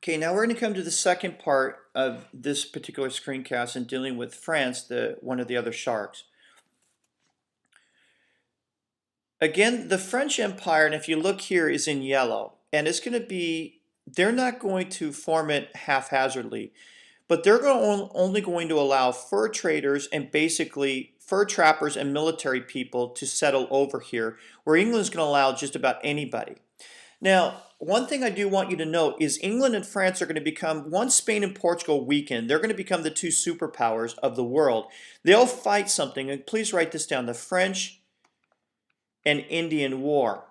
Okay, now we're going to come to the second part of this particular screencast and dealing with France, one of the other sharks. Again, the French Empire, and if you look here, is in yellow, and it's going to be, they're not going to form it haphazardly, but they're only going to allow fur traders and basically fur trappers and military people to settle over here, where England's going to allow just about anybody. Now, one thing I do want you to note is England and France are going to become, once Spain and Portugal weaken, they're going to become the two superpowers of the world. They'll fight something, and please write this down, the French and Indian War,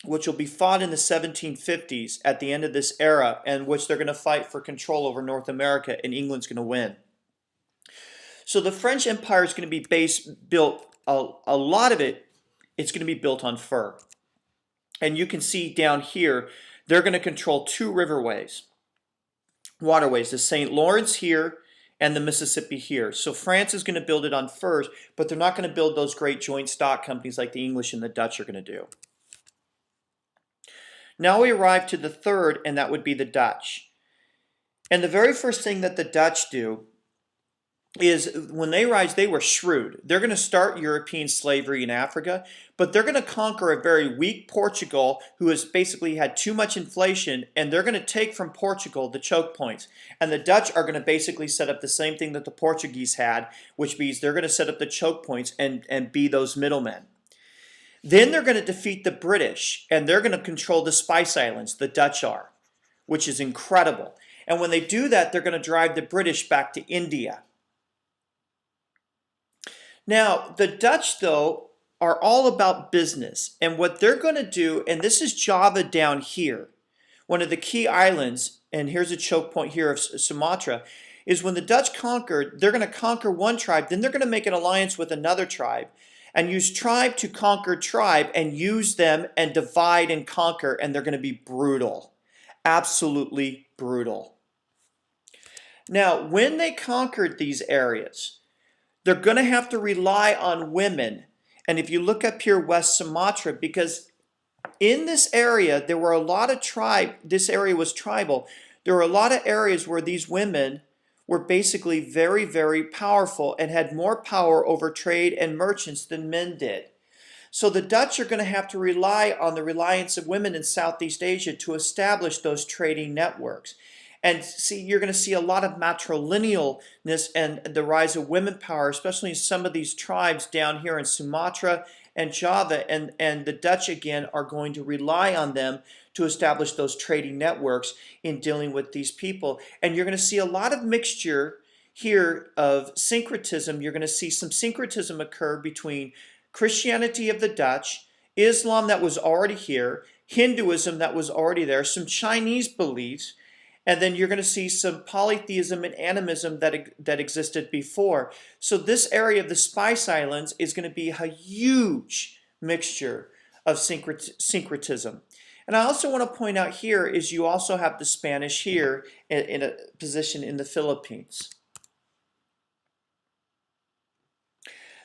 which will be fought in the 1750s at the end of this era, and which they're going to fight for control over North America, and England's going to win. So the French Empire is going to be built, a lot of it, it's going to be built on fur. And you can see down here, they're going to control two waterways, the St. Lawrence here and the Mississippi here. So France is going to build it on furs, but they're not going to build those great joint stock companies like the English and the Dutch are going to do. Now we arrive to the third, and that would be the Dutch. And the very first thing that the Dutch do is when they rise, they were shrewd. They're going to start European slavery in Africa, but they're going to conquer a very weak Portugal who has basically had too much inflation, and they're going to take from Portugal the choke points. And the Dutch are going to basically set up the same thing that the Portuguese had, which means they're going to set up the choke points and be those middlemen. Then they're going to defeat the British, and they're going to control the Spice Islands, the Dutch are, which is incredible. And when they do that, they're going to drive the British back to India. Now, the Dutch, though, are all about business. And what they're going to do, and this is Java down here, one of the key islands, and here's a choke point here of Sumatra, is when the Dutch conquered, they're going to conquer one tribe, then they're going to make an alliance with another tribe, and use tribe to conquer tribe, and use them and divide and conquer, and they're going to be brutal. Absolutely brutal. Now, when they conquered these areas, they're going to have to rely on women. And if you look up here, West Sumatra, because in this area, there were a lot of this area was tribal. There were a lot of areas where these women were basically very, very powerful and had more power over trade and merchants than men did. So the Dutch are going to have to rely on the reliance of women in Southeast Asia to establish those trading networks. And see, you're going to see a lot of matrilinealness and the rise of women power, especially in some of these tribes down here in Sumatra and Java. And the Dutch, again, are going to rely on them to establish those trading networks in dealing with these people. And you're going to see a lot of mixture here of syncretism. You're going to see some syncretism occur between Christianity of the Dutch, Islam that was already here, Hinduism that was already there, some Chinese beliefs, and then you're going to see some polytheism and animism that existed before. So this area of the Spice Islands is going to be a huge mixture of syncretism. And I also want to point out here is you also have the Spanish here in a position in the Philippines.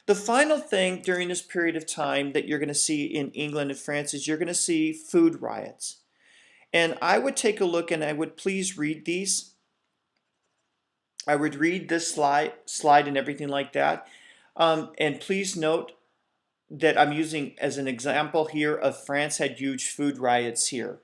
The final thing during this period of time that you're going to see in England and France is you're going to see food riots. And I would take a look and I would please read these. I would read this slide and everything like that. And please note that I'm using as an example here of France had huge food riots here.